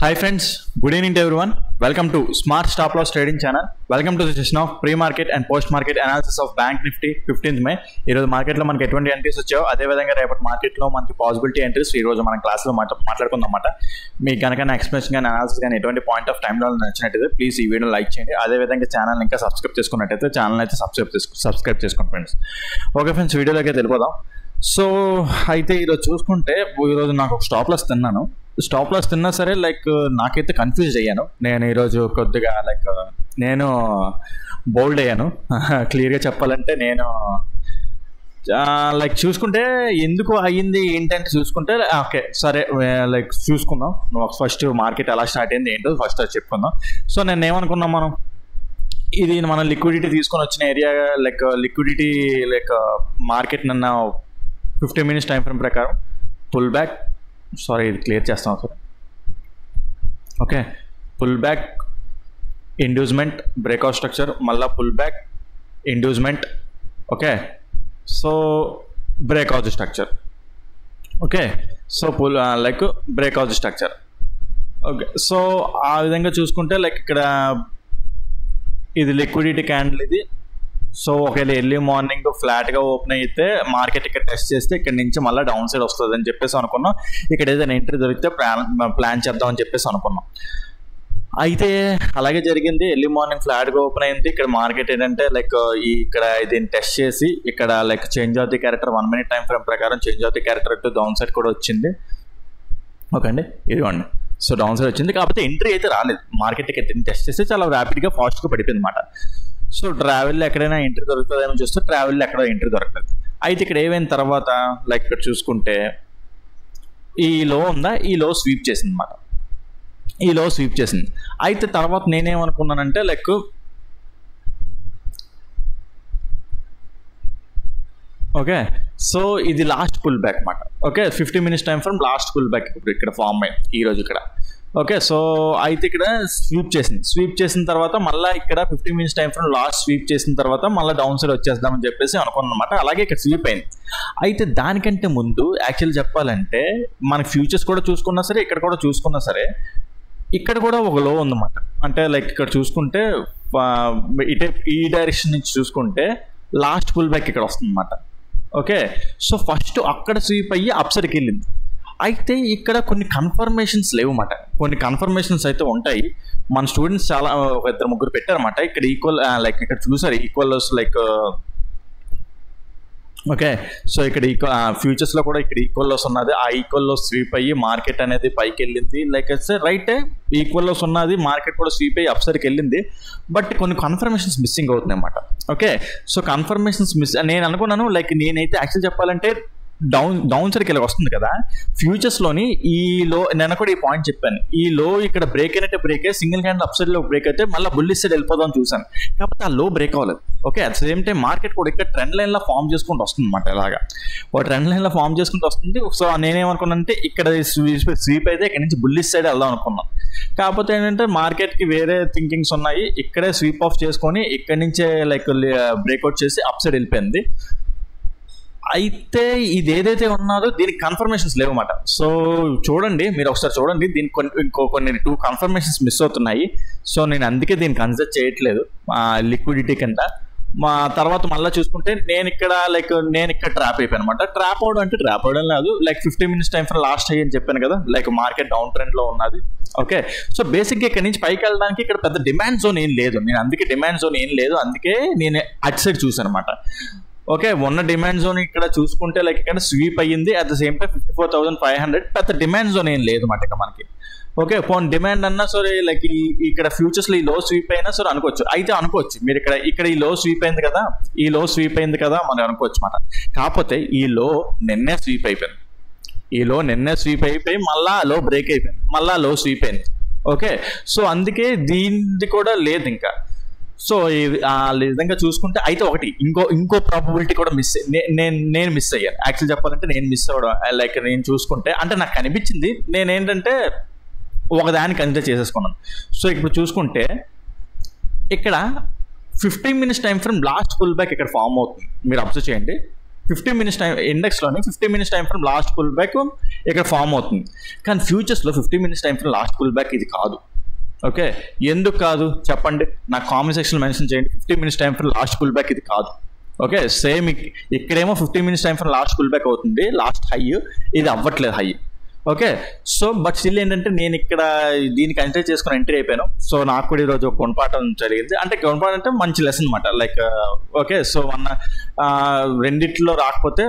Hi friends, good evening to everyone. Welcome to Smart Stop Loss Trading channel. Welcome to the session of pre-market and post-market analysis of Bank Nifty 15th May. ఈరోజు మార్కెట్లో మనకి ఎటువంటి entries వచ్చాయో అదేవిధంగా రేపటి మార్కెట్లో మనకి possibility entries ఈరోజు మన క్లాస్లో మాట్లాడుకుందాం అన్నమాట. మీకు కనుక నా ఎక్స్ప్లెనేషన్ కానీ అనాలిసిస్ కానీ ఎటువంటి పాయింట్ ఆఫ్ టైంలో నచ్చినట్టయితే ప్లీజ్ ఈ వీడియో లైక్ చేయండి. అదేవిధంగా ఛానల్ ఇంకా సబ్స్క్రైబ్ చేసుకున్నట్టయితే ఛానల్ అయితే సబ్స్క్రైబ్ చేసుకోండి ఫ్రెండ్స్. ఓకే ఫ్రెండ్స్, వీడియోలోకి వెళ్ళిపోదాం. సో అయితే ఈరోజు చూసుకుంటే ఈరోజు నాకు ఒక స్టాప్ లాస్ తిన్నా సరే నాకైతే కన్ఫ్యూజ్ అయ్యాను. నేను ఈరోజు కొద్దిగా నేను బోల్డ్ అయ్యాను. క్లియర్గా చెప్పాలంటే నేను చూసుకుంటే ఎందుకు అయ్యింది ఏంటంటే చూసుకుంటే ఓకే సరే చూసుకుందాం. ఫస్ట్ మార్కెట్ ఎలా స్టార్ట్ అయింది ఏంటో ఫస్ట్ అది చెప్పుకుందాం. సో నేను ఏమనుకున్నాం, ఇది మనం లిక్విడిటీ తీసుకొని వచ్చిన ఏరియా లిక్విడిటీ మార్కెట్ నన్న 15 minutes టైం ఫ్రేమ్ ప్రకారం పుల్ బ్యాక్, ఇది క్లియర్ చేస్తాం sir. Okay, pull back, inducement, breakout structure, మళ్ళీ pull back, inducement, okay, so breakout structure, okay, so breakout structure, okay. So ఆ విధంగా చూసుకుంటే ఇక్కడ ఇది లిక్విడిటీ క్యాండిల్ ఇది. సో ఒకవేళ ఎర్లీ మార్నింగ్ ఫ్లాట్గా ఓపెన్ అయితే మార్కెట్ ఇక్కడ టెస్ట్ చేస్తే ఇక్కడ నుంచి మళ్ళీ డౌన్ సైడ్ వస్తుంది అని చెప్పేసి అనుకున్నాం. ఇక్కడ ఏదైనా ఎంట్రీ దొరికితే ప్లాన్ చేద్దామని చెప్పేసి అనుకున్నాం. అయితే అలాగే జరిగింది. ఎర్లీ మార్నింగ్ ఫ్లాట్గా ఓపెన్ అయింది. ఇక్కడ మార్కెట్ ఏంటంటే ఇక్కడ దీన్ని టెస్ట్ చేసి ఇక్కడ change of the character 1 minute time frame ప్రకారం change of the character to down side కూడా వచ్చింది. ఓకే అండి, ఇదిగోండి. సో డౌన్ సైడ్ వచ్చింది, కాకపోతే ఎంట్రీ అయితే రాలేదు. మార్కెట్కి దీన్ని టెస్ట్ చేస్తే చాలా ర్యాపిడ్గా ఫాస్ట్గా పడిపోయింది అనమాట. సో ట్రావెల్లో ఎక్కడైనా ఎంట్రీ దొరుకుతుందేమో చూస్తే ట్రావెల్లో ఎక్కడ ఎంట్రీ దొరకలేదు. అయితే ఇక్కడ ఏమైన తర్వాత ఇక్కడ చూసుకుంటే ఈ లో ఉందా, ఈ లో స్వీప్ చేసింది అనమాట. ఈ లో స్వీప్ చేసింది. అయితే తర్వాత నేనేమనుకున్నానంటే ఓకే, సో ఇది లాస్ట్ పుల్ బ్యాక్ అనమాట. Okay, 15 minutes time from last pull back ఇప్పుడు ఇక్కడ ఫామ్ అయింది ఈరోజు ఇక్కడ. ఓకే, సో అయితే ఇక్కడ స్వీప్ చేసిన తర్వాత మళ్ళీ ఇక్కడ 15 minutes time from last sweep చేసిన తర్వాత మళ్ళీ డౌన్ సైడ్ వచ్చేద్దామని చెప్పేసి అనుకున్నాను అనమాట. అలాగే ఇక్కడ స్వీప్ అయింది. అయితే దానికంటే ముందు యాక్చువల్ చెప్పాలంటే మన ఫ్యూచర్స్ కూడా చూసుకున్నా సరే, ఇక్కడ కూడా చూసుకున్నా సరే, ఇక్కడ కూడా ఒక లో ఉందన్నమాట. అంటే ఇక్కడ చూసుకుంటే ఈ డైరెక్షన్ నుంచి చూసుకుంటే లాస్ట్ పుల్ బ్యాక్ ఇక్కడ వస్తుంది అన్నమాట. ఓకే, సో ఫస్ట్ అక్కడ స్వీప్ అయ్యి అప్ సైడ్కి వెళ్ళింది. అయితే ఇక్కడ కొన్ని కన్ఫర్మేషన్స్ లేవు అన్నమాట. కొన్ని కన్ఫర్మేషన్స్ అయితే ఉంటాయి. మన స్టూడెంట్స్ చాలా 2-3 పెట్టారన్నమాట. ఇక్కడ ఈక్వల్ ఇక్కడ చూసారు ఈక్వల్ ఓకే, సో ఇక్కడ ఫ్యూచర్స్లో కూడా ఇక్కడ ఈక్వల్ లోస్ ఉన్నది. ఆ ఈక్వల్ లోస్ స్వీప్ అయ్యి మార్కెట్ అనేది పైకి వెళ్ళింది. రైట్ ఈక్వల్ లోస్ ఉన్నది, మార్కెట్ కూడా స్వీప్ అయ్యి అప్ సైడ్కి వెళ్ళింది. బట్ కొన్ని కన్ఫర్మేషన్స్ మిస్సింగ్ అవుతున్నాయి అన్నమాట. ఓకే, సో కన్ఫర్మేషన్స్ నేను అనుకున్నాను నేనైతే యాక్చువల్ చెప్పాలంటే డౌన్ సైడ్కి ఇలా వస్తుంది కదా ఫ్యూచర్స్లోని. ఈ లో నేను కూడా ఈ పాయింట్ చెప్పాను, ఈ లో ఇక్కడ బ్రేక్ అయినట్టే బ్రేక్ అయ్యి సింగిల్ హ్యాండ్ అప్ సైడ్లో బ్రేక్ అయితే మళ్ళీ బుల్లిష్ సైడ్ వెళ్ళిపోదాం చూసాను. కాకపోతే ఆ లో బ్రేక్ అవ్వలేదు. Okay, at same time market కూడా ఇక్కడ ట్రెండ్ లైన్లో ఫామ్ చేసుకుంటూ వస్తుంది అన్నమాట. ఇలాగా ఒక ట్రెండ్ లైన్లో ఫామ్ చేసుకుంటూ వస్తుంది. సో నేనేమనుకున్నానంటే ఇక్కడ స్వీప్ అయితే ఇక్కడ నుంచి బుల్లిష్ సైడ్ వెళ్దాం అనుకున్నాను. కాకపోతే ఏంటంటే మార్కెట్కి వేరే థింకింగ్స్ ఉన్నాయి. ఇక్కడే స్వీప్ ఆఫ్ చేసుకొని ఇక్కడ నుంచే బ్రేక్అవుట్ చేసి అప్ సైడ్ వెళ్ళిపోయింది. అయితే ఇది ఏదైతే ఉన్నదో దీనికి కన్ఫర్మేషన్స్ లేవన్నమాట. సో చూడండి, మీరు ఒకసారి చూడండి, దీనికి కొన్ని 2 కన్ఫర్మేషన్స్ మిస్ అవుతున్నాయి. సో నేను అందుకే దీన్ని కన్సిడర్ చేయట్లేదు లిక్విడిటీ కింద. మా తర్వాత మళ్ళీ చూసుకుంటే నేను ఇక్కడ ట్రాప్ అయిపోయాను అనమాట. ట్రాప్ అవడం లేదు. 15 minutes టైం ఫ్రమ్ లాస్ట్ అయ్యి అని చెప్పాను కదా, మార్కెట్ డౌన్ ట్రెండ్లో ఉన్నది. ఓకే, సో బేసిక్గా ఇక్కడ నుంచి పైకి వెళ్ళడానికి ఇక్కడ పెద్ద డిమాండ్ జోన్ ఏం లేదు. అందుకే నేను అటు సైడ్ చూసాను అనమాట. ఓకే, ఉన్న డిమాండ్ జోన్ ఇక్కడ చూసుకుంటే ఇక్కడ స్వీప్ అయ్యింది. అట్ ద సేమ్ టైం 54,500 పెద్ద డిమాండ్ జోన్ ఏం లేదు మాట ఇక్కడ మనకి. ఓకే, పోన్ డిమాండ్ అన్నా సరే ఇక్కడ ఫ్యూచర్స్లో ఈ లో స్వీప్ అయినా సరే అనుకోవచ్చు. అయితే అనుకోవచ్చు మీరు ఇక్కడ ఈ లో స్వీప్ అయింది కదా మనం అనుకోవచ్చు మాట. కాకపోతే ఈ లో నిన్నే స్వీప్ అయిపోయి మళ్ళా లో బ్రేక్ అయిపోయింది, మళ్ళా లో స్వీప్ అయింది. ఓకే, సో అందుకే దీనిది కూడా లేదు ఇంకా. సో ఆ విధంగా చూసుకుంటే అయితే ఒకటి ఇంకో ప్రాబబిలిటీ కూడా నేను మిస్ అయ్యాను. యాక్చువల్ చెప్పాలంటే నేను మిస్ అవ్వడం నేను చూసుకుంటే అంటే నాకు కనిపించింది, నేనేంటంటే ఒకదాన్ని కన్సిడర్ చేసేసుకున్నాను. సో ఇప్పుడు చూసుకుంటే ఇక్కడ 15 minutes time from last pull back ఇక్కడ ఫామ్ అవుతుంది. మీరు అబ్జర్వ్ చేయండి, 15 మినిట్స్ టైం ఇండెక్స్లోని 15 minutes time frame last pull back ఇక్కడ ఫామ్ అవుతుంది. కానీ ఫ్యూచర్స్లో 15 minutes time frame last pull back ఇది కాదు. ఓకే, ఎందుకు కాదు చెప్పండి, నాకు కామెంట్ సెక్షన్ మెన్షన్ చేయండి. 15 minutes time frame last pull back ఇది కాదు. ఓకే, సేమ్ ఇక్కడేమో 15 minutes time frame last pull back అవుతుంది, లాస్ట్ హై, ఇది అవ్వట్లేదు high. Okay, so but still ఏంటంటే నేను ఇక్కడ దీన్ని కన్సిడర్ చేసుకుని ఎంట్రీ అయిపోయాను. సో నాకు కూడా ఈరోజు ఒక గుణపాఠం జరిగింది. అంటే గుణపాఠం అంటే మంచి లెసన్ అనమాట. లైక్ ఓకే, సో రెండిట్లో రాకపోతే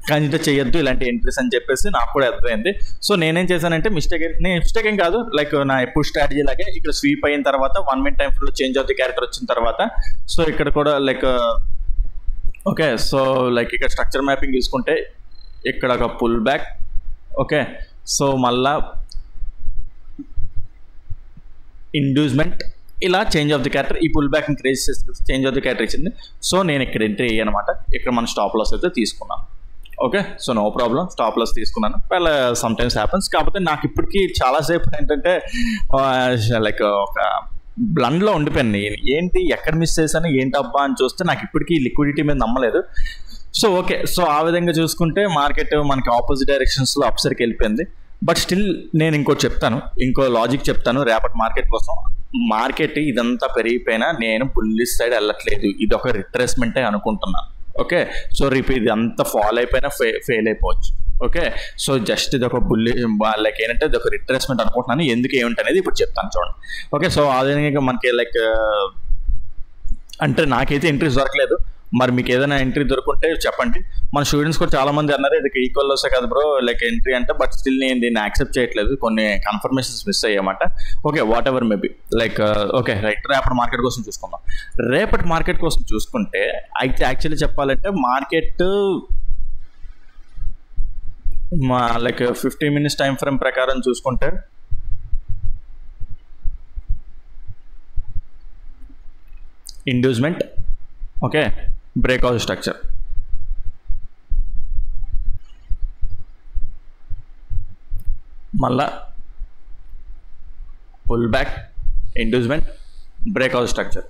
కన్సిడర్ చేయొద్దు ఇలాంటి ఎంట్రీస్ అని చెప్పేసి నాకు కూడా అర్థమైంది. సో నేనేం చేశానంటే మిస్టేక్ ఏం కాదు, లైక్ నా ఎప్పుడు స్ట్రాటజీ లాగే ఇక్కడ స్వీప్ అయిన తర్వాత 1 మినిట్ టైం ఫ్రేమ్లో చేంజ్ ఆఫ్ ది క్యారెక్టర్ వచ్చిన తర్వాత సో ఇక్కడ కూడా లైక్ ఓకే, సో లైక్ ఇక్కడ స్ట్రక్చర్ మ్యాపింగ్ తీసుకుంటే ఇక్కడ ఒక పుల్ బ్యాక్. ఓకే, సో మళ్ళా ఇండ్యూస్మెంట్, ఇలా చేంజ్ ఆఫ్ ది క్యారెక్టర్, ఈ పుల్ బ్యాక్ క్రియేట్ చేసి చేంజ్ ఆఫ్ ది క్యారెక్టర్ ఇచ్చింది. సో నేను ఇక్కడ ఎంట్రీ అయ్యానమాట. ఇక్కడ మన స్టాప్ లాస్ అయితే తీసుకున్నాను. Okay, so no problem, stop loss తీసుకున్నాను. well sometimes happens. కాకపోతే నాకు ఇప్పటికీ చాలాసేపు ఏంటంటే లైక్ ఒక బ్లండ్లో ఉండిపోయాను. ఏంటి ఎక్కడ మిస్ చేశాను ఏంటి అబ్బా అని చూస్తే నాకు ఇప్పటికీ లిక్విడిటీ మీద నమ్మలేదు. సో ఓకే, సో ఆ విధంగా చూసుకుంటే మార్కెట్ మనకి ఆపోజిట్ డైరెక్షన్స్లో అప్సర్కి వెళ్ళిపోయింది. బట్ స్టిల్ నేను ఇంకో లాజిక్ చెప్తాను రేపటి మార్కెట్ కోసం. మార్కెట్ ఇదంతా పెరిగిపోయినా నేను బుల్లిష్ సైడ్ వెళ్ళట్లేదు, ఇది ఒక రిట్రేస్మెంటే అనుకుంటున్నాను. ఓకే, సో రేపు ఇది అంతా ఫాల్ అయిపోయినా ఫెయిల్ అయిపోవచ్చు. ఓకే, సో జస్ట్ ఇది ఒక లైక్ ఏంటంటే ఇది ఒక రిట్రేస్మెంట్ అనుకుంటున్నాను. ఎందుకు ఏమిటి అనేది ఇప్పుడు చెప్తాను చూడండి. ఓకే, సో అదేవిధంగా మనకి లైక్ అంటే నాకైతే ఎంట్రీస్ దొరకలేదు. మరి మీకు ఏదైనా ఎంట్రీ దొరుకుంటే చెప్పండి. మన స్టూడెంట్స్ కూడా చాలా మంది అన్నారు ఇది ఈక్వల్ వస్తే కదా బ్రో లైక్ ఎంట్రీ అంటే, బట్ స్టిల్ నేను దీన్ని యాక్సెప్ట్ చేయట్లేదు, కొన్ని కన్ఫర్మేషన్స్ మిస్ అయ్యామాట. Okay, whatever maybe like okay right. రేపటి మార్కెట్ కోసం చూసుకుందాం. రేపటి మార్కెట్ కోసం చూసుకుంటే అయితే యాక్చువల్లీ చెప్పాలంటే market like 15 minutes time frame ప్రకారం చూసుకుంటే ఇండ్యూస్మెంట్, ఓకే, బ్రేక్అవుట్ స్ట్రక్చర్, మళ్ళా pull back, inducement, breakout structure.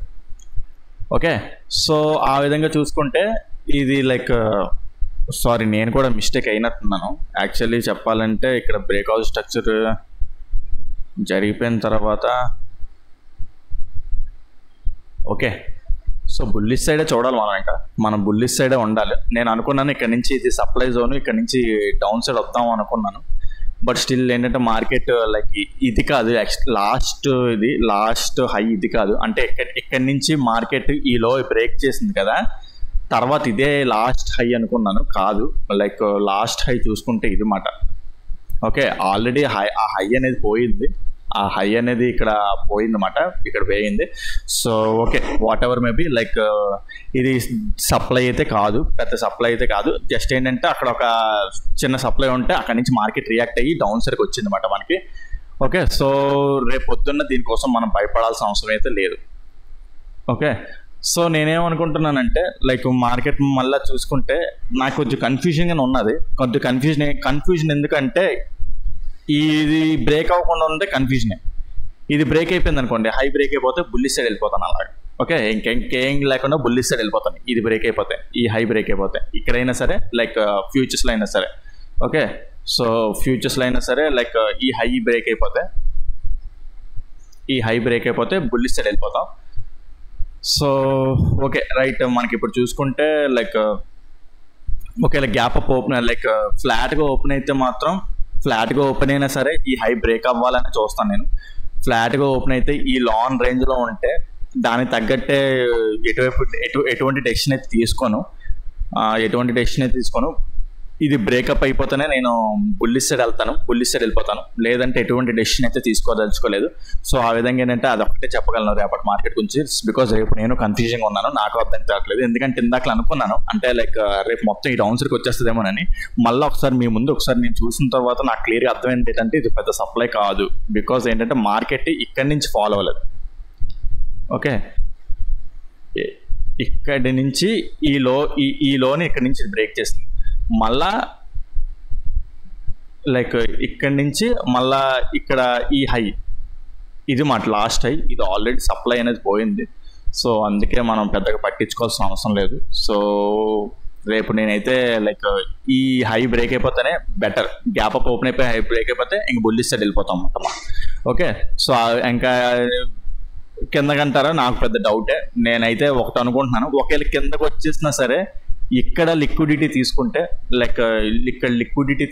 Okay, so ఆ విధంగా చూసుకుంటే ఇది లైక్ సారీ నేను కూడా మిస్టేక్ అయినట్టున్నాను. యాక్చువల్లీ చెప్పాలంటే ఇక్కడ బ్రేక్అవుట్ స్ట్రక్చర్ జరిగిపోయిన తర్వాత ఓకే, సో బుల్లిష్ సైడే చూడాలి మనం, ఇంకా మనం బుల్లిష్ సైడే ఉండాలి. నేను అనుకున్నాను ఇక్కడ నుంచి ఇది సప్లై జోన్, ఇక్కడ నుంచి డౌన్ సైడ్ వద్దాం అనుకున్నాను. బట్ స్టిల్ ఏంటంటే మార్కెట్ లైక్ ఇది కాదు, లాస్ట్ హై ఇది కాదు. అంటే ఇక్కడి నుంచి మార్కెట్ ఈ లో బ్రేక్ చేసింది కదా, తర్వాత ఇదే లాస్ట్ హై అనుకున్నాను. కాదు, లైక్ లాస్ట్ హై చూసుకుంటే ఇది మాట. ఓకే, ఆల్రెడీ ఆ హై అనేది పోయింది, ఆ హై అనేది ఇక్కడ పోయిందన్నమాట, ఇక్కడ పోయింది. So okay, whatever maybe like ఇది సప్లై అయితే కాదు, పెద్ద సప్లై అయితే కాదు. జస్ట్ ఏంటంటే అక్కడ ఒక చిన్న సప్లై ఉంటే అక్కడ నుంచి మార్కెట్ రియాక్ట్ అయ్యి డౌన్ సైడ్కి వచ్చిందన్నమాట మనకి. ఓకే, సో రేపు పొద్దున్న దీనికోసం మనం భయపడాల్సిన అవసరం అయితే లేదు. ఓకే, సో నేనేమనుకుంటున్నానంటే లైక్ మార్కెట్ మళ్ళీ చూసుకుంటే నాకు కొంచెం కన్ఫ్యూజన్గానే ఉన్నది. కొంచెం కన్ఫ్యూజన్ ఎందుకంటే ఇది బ్రేక్ అవ్వకుండా ఉంటే కన్ఫ్యూజనే. ఇది బ్రేక్ అయిపోయింది అనుకోండి, హై బ్రేక్ అయిపోతే బుల్లిష్ సైడ్ వెళ్ళిపోతాను అలాగే. ఓకే, ఇంకేం లేకుండా బుల్లిష్ సైడ్ వెళ్ళిపోతాను. ఇది బ్రేక్ అయిపోతే, ఈ హై బ్రేక్ అయిపోతే, ఇక్కడైనా సరే లైక్ ఫ్యూచర్స్లో అయినా సరే. ఓకే, సో ఫ్యూచర్స్లో అయినా సరే లైక్ ఈ హై బ్రేక్ అయిపోతే బుల్లిష్ సైడ్ వెళ్ళిపోతాం. సో ఓకే రైట్, మనకి ఇప్పుడు చూసుకుంటే లైక్ ఒకవేళ గ్యాప్ అప్ ఓపెన్ లైక్ ఫ్లాట్గా ఓపెన్ అయితే మాత్రం, ఫ్లాట్గా ఓపెన్ అయినా సరే ఈ హై బ్రేక్ అవ్వాలని చూస్తాను నేను. ఫ్లాట్గా ఓపెన్ అయితే ఈ లాంగ్ రేంజ్లో ఉంటే దానికి తగ్గట్టే ఎటువంటి డెసిషన్ అయితే తీసుకోను. ఇది బ్రేకప్ అయిపోతేనే నేను బుల్లిష్ సైడ్ వెళ్ళిపోతాను, లేదంటే ఎటువంటి డెసిషన్ అయితే తీసుకోదలుచుకోలేదు. సో ఆ విధంగా ఏంటంటే అదొకటే చెప్పగలను రేపటి మార్కెట్ గురించి. బికాజ్ రేపు నేను కన్ఫ్యూజన్గా ఉన్నాను, నాకు అర్థం కావట్లేదు. ఎందుకంటే ఇందాక అనుకున్నాను అంటే లైక్ రేపు మొత్తం ఈ డౌన్ సైడ్కి వచ్చేస్తుందేమోనని. మళ్ళీ ఒకసారి మీ ముందు ఒకసారి నేను చూసిన తర్వాత నాకు క్లియర్గా అర్థమైంది ఏంటంటే ఇది పెద్ద సప్లై కాదు. బికాజ్ ఏంటంటే మార్కెట్ ఇక్కడి నుంచి ఫాలో అవ్వలేదు. ఓకే, ఇక్కడి నుంచి ఈ లోని ఇక్కడి నుంచి బ్రేక్ చేసింది. మళ్ళా లైక్ ఇక్కడి నుంచి మళ్ళా ఇక్కడ ఈ హై, ఇది మాట లాస్ట్ హై, ఇది ఆల్రెడీ సప్లై అనేది పోయింది. సో అందుకే మనం పెద్దగా పట్టించుకోవాల్సిన అవసరం లేదు. సో రేపు నేనైతే లైక్ ఈ హై బ్రేక్ అయిపోతేనే బెటర్, గ్యాప్ అప్ ఓపెన్ అయిపోయి హై బ్రేక్ అయిపోతే ఇంక బుల్లిష్ సైడ్ వెళ్ళిపోతాం అన్నమాట. ఓకే, సో ఇంకా కిందకంటారా నాకు పెద్ద డౌటే. నేనైతే ఒకటి అనుకుంటున్నాను, ఒకవేళ కిందకు వచ్చేసినా సరే ఇక్కడ లిక్విడిటీ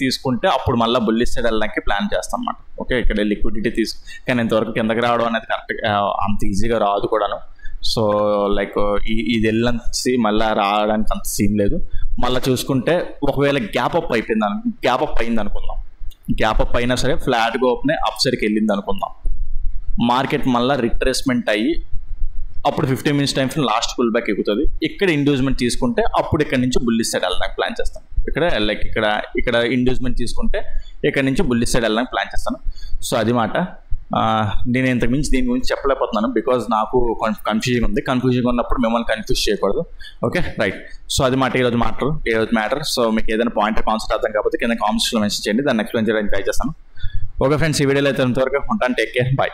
తీసుకుంటే అప్పుడు మళ్ళీ బుల్లిష్ సైడ్ వెళ్ళడానికి ప్లాన్ చేస్తాం అన్నమాట. ఓకే, ఇక్కడ లిక్విడిటీ కానీ ఇంతవరకు కిందకి రావడం అనేది కరెక్ట్ అంత ఈజీగా రాదు కూడాను. సో లైక్ ఇది వెళ్ళి మళ్ళీ రావడానికి అంత సీన్ లేదు. మళ్ళీ చూసుకుంటే ఒకవేళ గ్యాప్ అప్ అయింది అనుకుందాం, గ్యాప్ అప్ అయినా సరే ఫ్లాట్గా ఓపెన్ అప్ సైడ్కి వెళ్ళింది అనుకుందాం, మార్కెట్ మళ్ళీ రిట్రేస్మెంట్ అయ్యి అప్పుడు 15 minutes time frame last pull back ఎక్కుతుంది. ఇక్కడ ఇండ్యూస్మెంట్ తీసుకుంటే అప్పుడు ఇక్కడ నుంచి బుల్లిష్ సైడ్ వెళ్ళడానికి ప్లాన్ చేస్తాను. ఇక్కడ ఇండ్యూస్మెంట్ తీసుకుంటే ఇక్కడ నుంచి బుల్లిష్ సైడ్ వెళ్ళడానికి ప్లాన్ చేస్తాను. సో అది మాట. నేను ఇంతకుమించి దీని గురించి చెప్పలేకపోతున్నాను, బికాజ్ నాకు కన్ఫ్యూజింగ్ ఉంది. కన్ఫ్యూజింగ్ ఉన్నప్పుడు మిమ్మల్ని కన్ఫ్యూజ్ చేయకూడదు. Okay right. సో అది మాట ఈరోజు మ్యాటర్. సో మీకు ఏదైనా పాయింట్ కాన్సెప్ట్ అర్థం కాకపోతే కింద కామెంట్స్లో మెన్షన్ చేయండి, దాన్ని ఎక్స్ప్లెయిన్ చేయడానికి ట్రై చేస్తాను. ఓకే ఫ్రెండ్స్, ఈ వీడియోలో అయితే ఇంతవరకు ఉంటాను. Take care, bye.